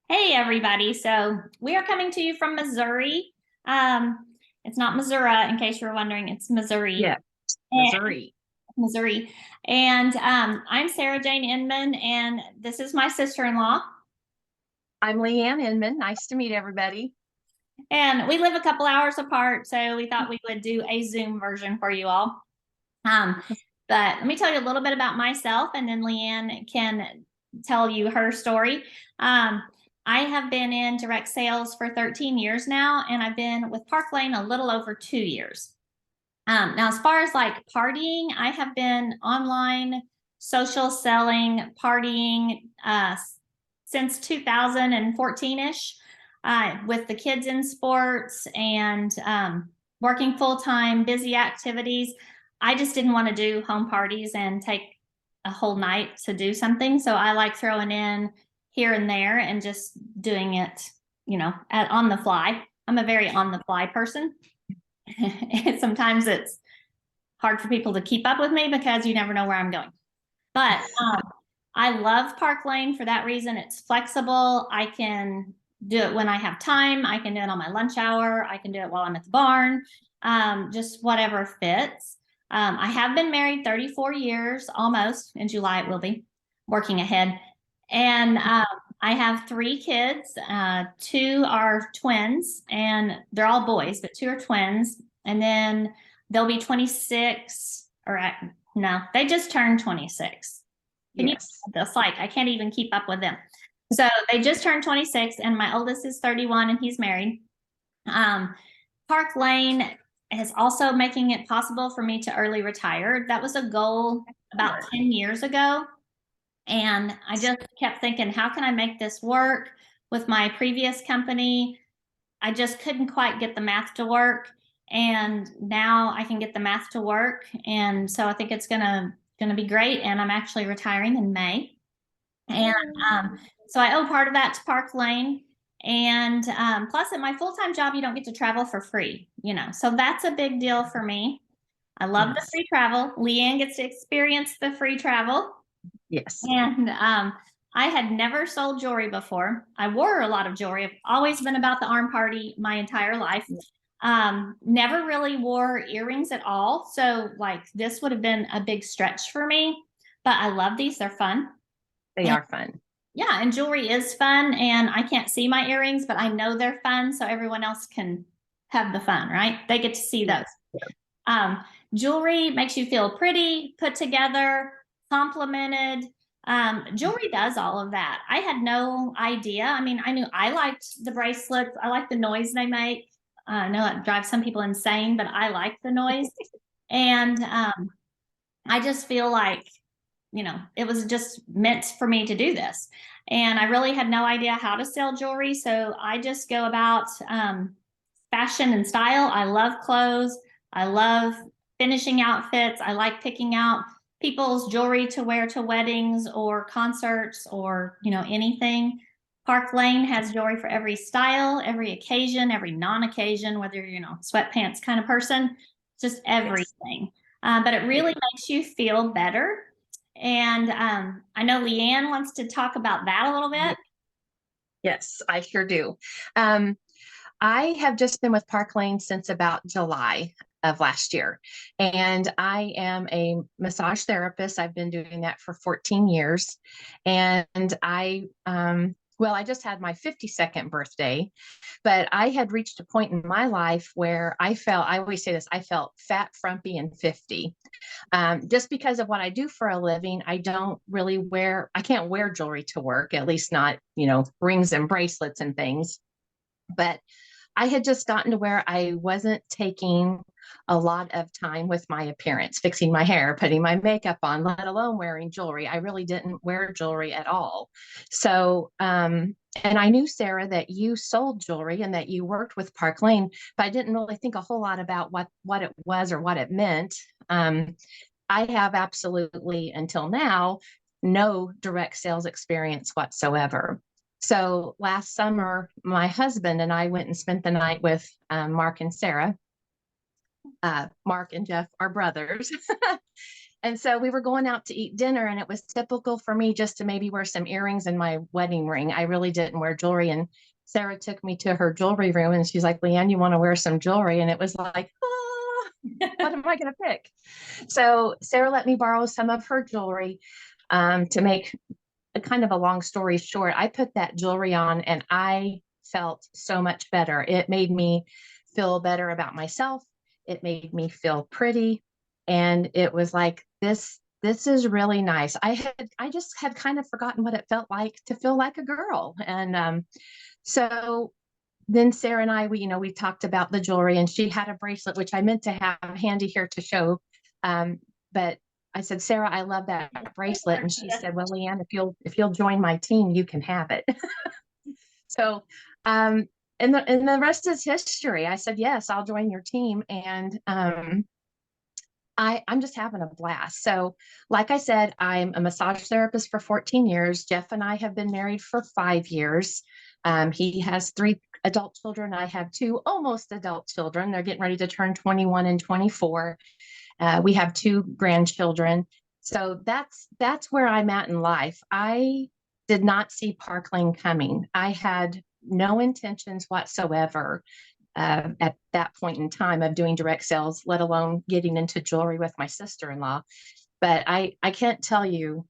Hey, everybody. So we are coming to you from Missouri. Um, it's not Missouri, in case you were wondering. It's Missouri. Yeah, And, Missouri. Missouri. And I'm Sarah Jane Inman, and this is my sister-in-law. I'm LeAnn Inman. Nice to meet everybody. And we live a couple hours apart, so we thought we would do a Zoom version for you all. Um, but let me tell you a little bit about myself, and then LeAnn can tell you her story. Um, I have been in direct sales for 13 years now, and I've been with Park Lane a little over 2 years. Now, as far as like partying, I have been online social selling, partying since 2014-ish with the kids in sports and working full-time, busy activities. I just didn't want to do home parties and take a whole night to do something. So I like throwing in here and there and just doing it, on the fly. I'm a very on the fly person. Sometimes it's hard for people to keep up with me because you never know where I'm going. But I love Park Lane for that reason. It's flexible. I can do it when I have time. I can do it on my lunch hour. I can do it while I'm at the barn. Just whatever fits. I have been married 34 years, almost. In July it will be, working ahead. And I have three kids. Two are twins, and they're all boys, but two are twins. And then they'll be 26, no, they just turned 26. Can you Yes. this? Like, I can't even keep up with them. So they just turned 26, and my oldest is 31, and he's married. Um, Park Lane is also making it possible for me to early retire. That was a goal about 10 years ago. And I just kept thinking, how can I make this work with my previous company? I just couldn't quite get the math to work. And now I can get the math to work. And so I think it's gonna be great. And I'm actually retiring in May. And so I owe part of that to Park Lane. And plus, at my full-time job, you don't get to travel for free, So that's a big deal for me. I love the Yes. free travel. LeAnn gets to experience the free travel. Yes. And I had never sold jewelry before. I wore a lot of jewelry. I've always been about the arm party my entire life. Never really wore earrings at all. So like this would have been a big stretch for me, but I love these. They're fun. They And are fun. yeah, and jewelry is fun. And I can't see my earrings, but I know they're fun. So everyone else can have the fun, right? They get to see those. Um, Jewelry makes you feel pretty, put together, complimented. Jewelry does all of that. I had no idea. I mean, I knew I liked the bracelets. I like the noise they make. I know it drives some people insane, but I like the noise. And I just feel like, it was just meant for me to do this. And I really had no idea how to sell jewelry. So I just go about fashion and style. I love clothes. I love finishing outfits. I like picking out people's jewelry to wear to weddings or concerts or, anything. Park Lane has jewelry for every style, every occasion, every non-occasion, whether you're, sweatpants kind of person, just Yes. everything. But it really makes you feel better. And I know LeAnn wants to talk about that a little bit. Yes, I sure do. Um, I have just been with Park Lane since about July of last year, and I am a massage therapist. I've been doing that for 14 years, and I just had my 52nd birthday, but I had reached a point in my life where I always say this, I felt fat, frumpy, and 50. Just because of what I do for a living, I can't wear jewelry to work, at least not, rings and bracelets and things. But I had just gotten to where I wasn't taking a lot of time with my appearance, fixing my hair, putting my makeup on, let alone wearing jewelry. I really didn't wear jewelry at all. So, and I knew, Sarah, that you sold jewelry and that you worked with Park Lane, but I didn't really think a whole lot about what it was or what it meant. I have absolutely, until now, no direct sales experience whatsoever. So last summer, my husband and I went and spent the night with Mark and Sarah. Mark and Jeff are brothers. And so we were going out to eat dinner, and it was typical for me just to maybe wear some earrings and my wedding ring. I really didn't wear jewelry. And Sarah took me to her jewelry room and she's like, LeAnn, you want to wear some jewelry? And it was like, oh, what am I going to pick? So Sarah let me borrow some of her jewelry, to make a kind of a long story short. I put that jewelry on and I felt so much better. It made me feel better about myself. It made me feel pretty. And it was like, this is really nice. I just had kind of forgotten what it felt like to feel like a girl. And so then Sarah and I, we talked about the jewelry, and she had a bracelet, which I meant to have handy here to show. But I said, Sarah, I love that bracelet. And she said, well, LeAnn, if you'll join my team, you can have it. So, and the rest is history. I said, yes, I'll join your team. And, I'm just having a blast. So, like I said, I'm a massage therapist for 14 years. Jeff and I have been married for 5 years. He has 3 adult children. I have 2 almost adult children. They're getting ready to turn 21 and 24. We have 2 grandchildren. So that's where I'm at in life. I did not see Park Lane coming. I had no intentions whatsoever, at that point in time, of doing direct sales, let alone getting into jewelry with my sister-in-law. But I can't tell you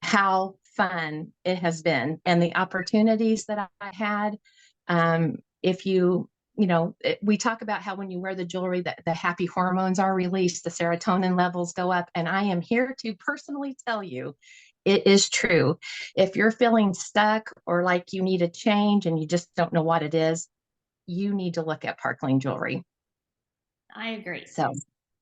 how fun it has been and the opportunities that I had. If we talk about how when you wear the jewelry, that the happy hormones are released, the serotonin levels go up. And I am here to personally tell you, it is true. If you're feeling stuck or like you need a change and you just don't know what it is, you need to look at Park Lane Jewelry. I agree. So,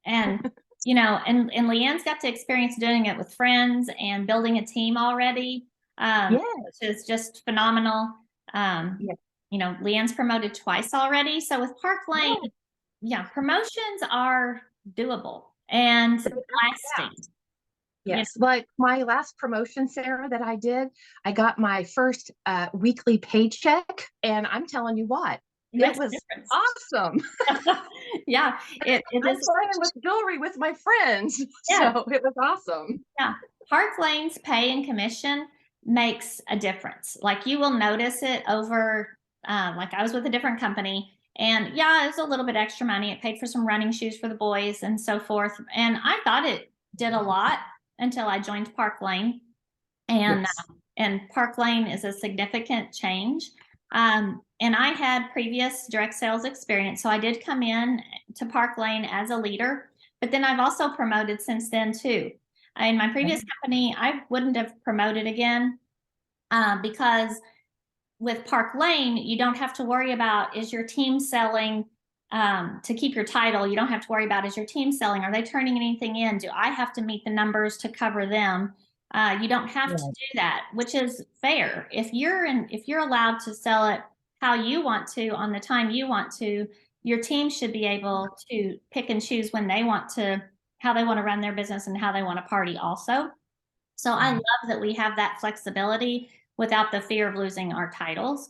And and LeAnn's got to experience doing it with friends and building a team already, yeah, which is just phenomenal. Um, yeah, LeAnn's promoted twice already. So with Park Lane, yeah, yeah, promotions are doable and yeah. lasting. Yes. Like my last promotion, Sarah, that I did, I got my first weekly paycheck. And I'm telling you what, It it makes a was difference. awesome. Yeah, it I'm is. playing with jewelry with my friends. Yeah, So it was awesome. yeah. Park Lane's pay and commission makes a difference. Like you will notice it over, like I was with a different company, and yeah, it was a little bit extra money. It paid for some running shoes for the boys and so forth. And I thought it did a lot until I joined Park Lane. And Yes. Park Lane is a significant change. And I had previous direct sales experience, so I did come in to Park Lane as a leader. But then I've also promoted since then too. In my previous company, I wouldn't have promoted again, because with Park Lane, you don't have to worry about, is your team selling, to keep your title. You don't have to worry about, is your team selling? Are they turning anything in? Do I have to meet the numbers to cover them? You don't have to Right. do that, which is fair. If you're allowed to sell it how you want to on the time you want to, your team should be able to pick and choose when they want to, how they want to run their business and how they want to party also. So I Right. love that we have that flexibility without the fear of losing our titles.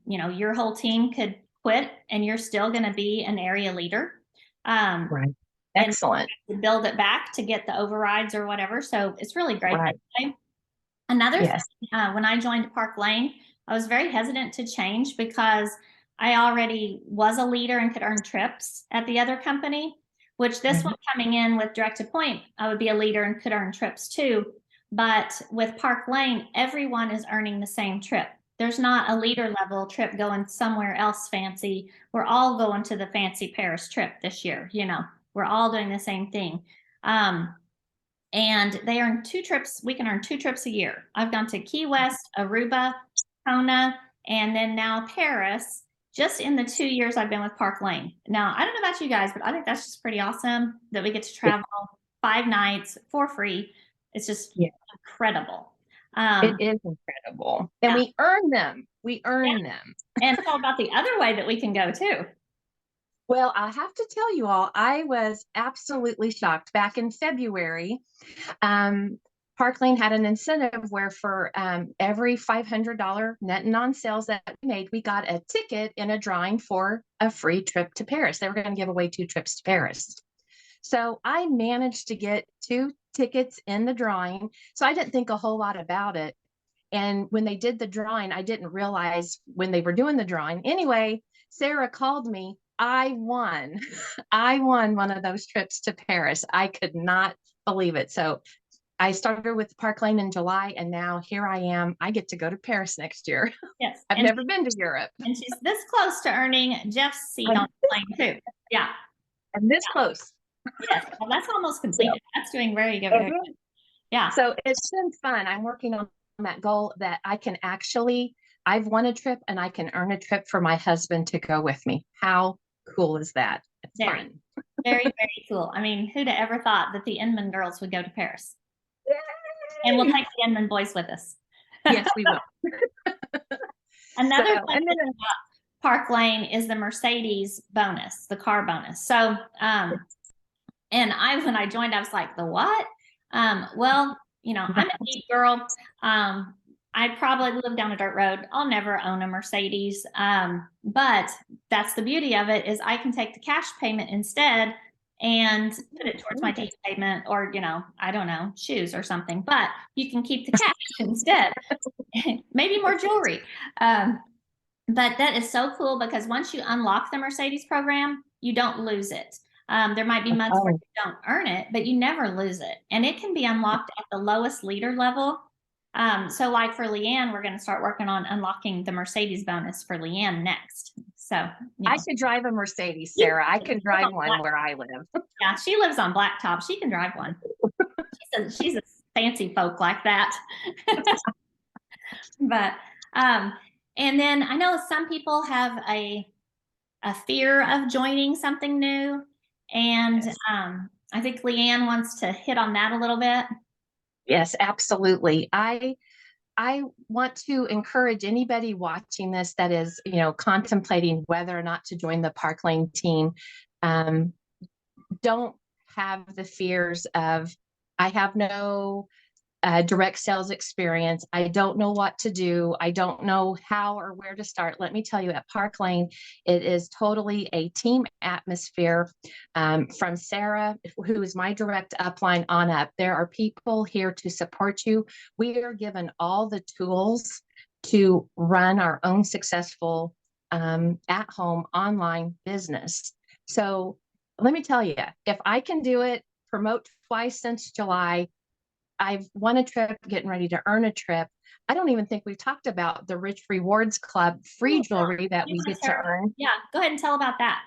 Your whole team could quit and you're still going to be an area leader. Um, Right. and Excellent. build it back to get the overrides or whatever. So it's really great that Right. way. Another Yes. thing, when I joined Park Lane, I was very hesitant to change because I already was a leader and could earn trips at the other company, which this one Mhm. coming in with direct to point, I would be a leader and could earn trips too. But with Park Lane, everyone is earning the same trip. There's not a leader level trip going somewhere else fancy. We're all going to the fancy Paris trip this year. We're all doing the same thing. And they earn 2 trips. We can earn 2 trips a year. I've gone to Key West, Aruba, Kona, and then now Paris, just in the 2 years I've been with Park Lane. Now, I don't know about you guys, but I think that's just pretty awesome that we get to It, travel 5 nights for free. It's just yeah, incredible. it Um, is incredible. And yeah, we earn them. We yeah. earn them. And tell about the other way that we can go too. Well, I have to tell you all, I was absolutely shocked. Back in February, um, Park Lane had an incentive where for every $500 net and non sales that we made, we got a ticket in a drawing for a free trip to Paris. They were going to give away 2 trips to Paris. So I managed to get 2 tickets in the drawing. So I didn't think a whole lot about it. And when they did the drawing, I didn't realize when they were doing the drawing. Anyway, Sara called me. I won. I won one of those trips to Paris. I could not believe it. So I started with Park Lane in July, and now here I am. I get to go to Paris next year. Yes. I've never been to Europe. And she's this close to earning Jeff's seat I'm, on the plane too. Yeah. I'm this close. Yes. Well, that's almost completed. That's doing very good. Very good. Yeah. So it's been fun. I'm working on that goal that I can actually, I've won a trip and I can earn a trip for my husband to go with me. How cool is that? It's Very, fun. very, very cool. I mean, who'd have ever thought that the Inman girls would go to Paris? Yay! And we'll take the Inman boys with us. Yes, we will. Another So, fun thing about Park Lane is the Mercedes bonus, the car bonus. So, and when I joined, I was like, the what? Well, you know, I'm a Jeep girl. I probably live down a dirt road. I'll never own a Mercedes. But that's the beauty of it is I can take the cash payment instead and put it towards my Jeep payment or, you know, I don't know, shoes or something, but you can keep the cash instead. Maybe more jewelry. But that is so cool because once you unlock the Mercedes program, you don't lose it. There might be months where you don't earn it, but you never lose it. And it can be unlocked at the lowest leader level. So like for LeAnn, we're going to start working on unlocking the Mercedes bonus for LeAnn next. So I could drive a Mercedes, Sara. I can drive one where I live. Yeah, she lives on Blacktop. She can drive one. She's a fancy folk like that. But and then I know some people have a fear of joining something new. And Yes. I think LeAnn wants to hit on that a little bit. Yes, absolutely. I want to encourage anybody watching this that is, you know, contemplating whether or not to join the Park Lane team. Don't have the fears of, I have no direct sales experience. I don't know what to do. I don't know how or where to start. Let me tell you, at Park Lane, it is totally a team atmosphere. From Sara, who is my direct upline on up, there are people here to support you. We are given all the tools to run our own successful at-home online business. So let me tell you, if I can do it, promote twice since July, I've won a trip, getting ready to earn a trip. I don't even think we've talked about the Rich Rewards Club free jewelry that we get to earn. Yeah, go ahead and tell about that.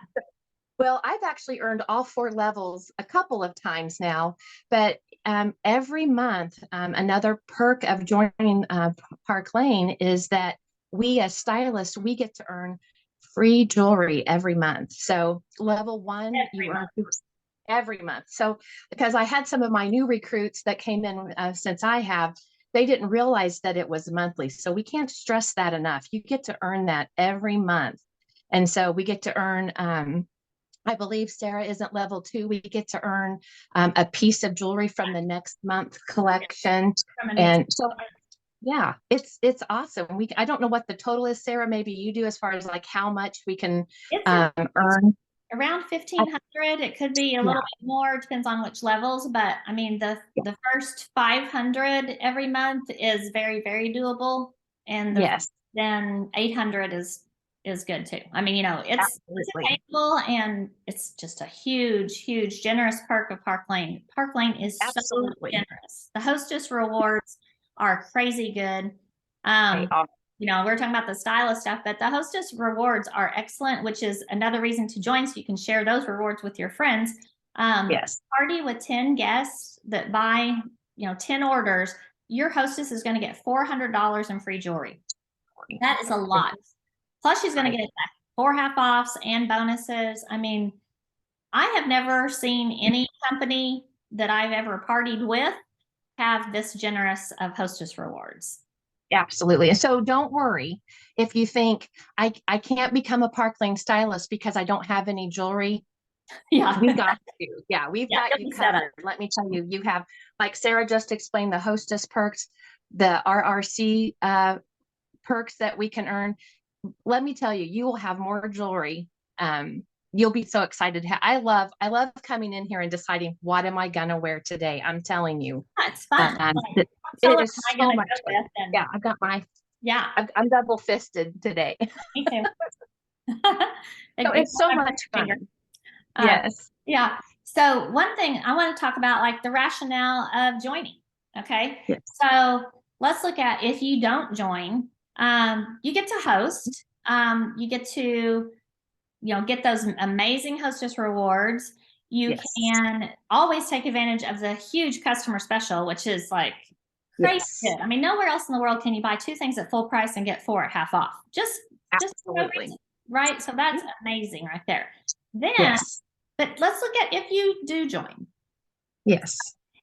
Well, I've actually earned all 4 levels a couple of times now, but every month, another perk of joining Park Lane is that we as stylists, we get to earn free jewelry every month. So level 1, you earn every month. So because I had some of my new recruits that came in since I have, they didn't realize that it was monthly. So we can't stress that enough. You get to earn that every month. And so we get to earn, I believe Sara isn't level 2. We get to earn a piece of jewelry from the next month collection. And so, yeah, it's awesome. I don't know what the total is, Sara. Maybe you do as far as like how much we can earn. Around 1,500. It could be a little bit more, depends on which levels, but I mean the first 500 every month is very, very doable. And then 800 is good too. I mean, you know, it's attainable and it's just a huge generous perk of Park Lane. Park Lane is so generous. The hostess rewards are crazy good. You know, we're talking about the stylist stuff, but the hostess rewards are excellent, which is another reason to join, so you can share those rewards with your friends. Party with 10 guests that buy, you know, 10 orders, your hostess is going to get $400 in free jewelry. That is a lot. Plus, she's going to get 4 half-offs and bonuses. I mean, I have never seen any company that I've ever partied with have this generous of hostess rewards. Absolutely. And so don't worry if you think I can't become a Park Lane stylist because I don't have any jewelry. Yeah, we've got you. Yeah, we've got you covered. Let me tell you, you have, like Sara just explained, the hostess perks, the RRC perks that we can earn. Let me tell you, you will have more jewelry you'll be so excited. I love coming in here and deciding what am I gonna wear today. I'm telling you, Yeah, it's fun. Like, it, so it what is am I so gonna much go fun. with? And Yeah, yeah, I'm double fisted today. me too. So Ignore it's so my much finger. fun. Um, Yes. yeah. So one thing I want to talk about, like the rationale of joining. Okay. Yes. So let's look at if you don't join, you get to host. You get to, get those amazing hostess rewards. You Yes. can always take advantage of the huge customer special, which is like crazy Yes. good. I mean, nowhere else in the world can you buy two things at full price and get four at half off. Just for no Absolutely. reason, right? So that's amazing right there. Then, Yes. but let's look at if you do join. Yes.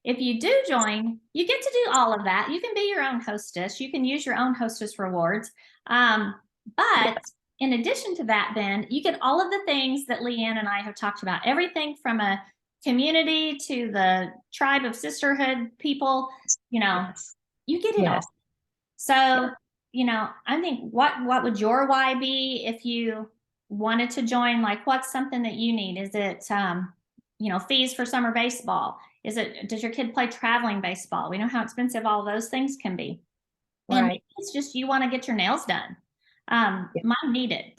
If you do join, you get to do all of that. You can be your own hostess. You can use your own hostess rewards. But in addition to that, then you get all of the things that LeAnn and I have talked about, everything from a community to the tribe of sisterhood people, Yes. you get it all. Yes. So, I think what would your why be if you wanted to join? Like, what's something that you need? Is it fees for summer baseball? Does your kid play traveling baseball? We know how expensive all those things can be. And maybe Right. it's just you want to get your nails done. Yeah. Mine need it,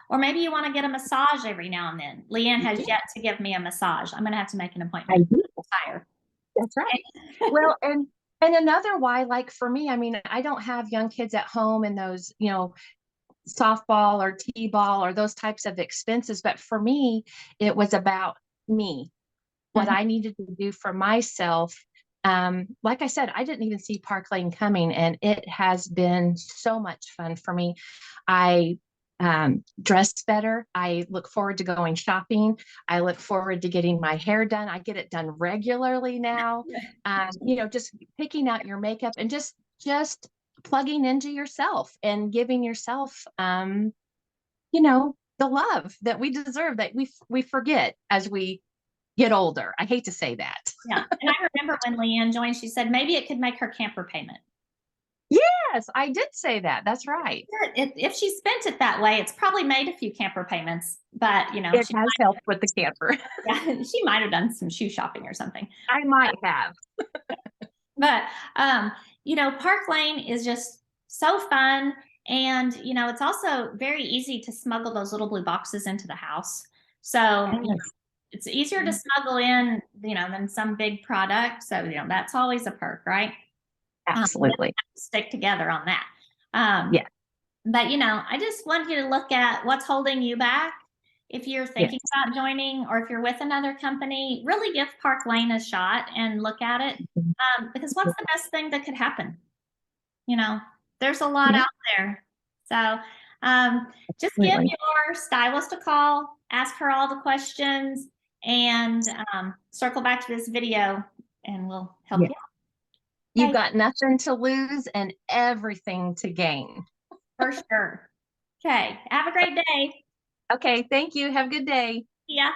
or maybe you want to get a massage every now and then. LeAnn has yet to give me a massage. I'm going to have to make an I appointment. do. Tire. That's right. Well, and another why, like for me, I mean, I don't have young kids at home and those, softball or t-ball or those types of expenses. But for me, it was about me, what Mhm. I needed to do for myself. Like I said, I didn't even see Park Lane coming, and it has been so much fun for me. I dress better. I look forward to going shopping. I look forward to getting my hair done. I get it done regularly now. Just picking out your makeup and just plugging into yourself and giving yourself, the love that we deserve that we forget as we get older. I hate to say that. Yeah. And I remember when LeAnn joined, she said maybe it could make her camper payment. Yes, I did say that. That's right. If she spent it that way, it's probably made a few camper payments, but It has helped with the camper. she might have done some shoe shopping or something. I might have. But Park Lane is just so fun. And it's also very easy to smuggle those little blue boxes into the house. So Yes, it's easier to smuggle in, than some big product. So, that's always a perk, right? We have absolutely. to stick together on that. Um, Yeah. but I just want you to look at what's holding you back. If you're thinking Yes. about joining, or if you're with another company, really give Park Lane a shot and look at it. Because what's the best thing that could happen? You know, there's a lot Yeah, out there. So just give absolutely. your stylist a call, ask her all the questions, and circle back to this video, and we'll help Yeah. you out. You've Okay, got nothing to lose and everything to gain. for sure. Okay, have a great day. Okay, thank you. Have a good day. See ya.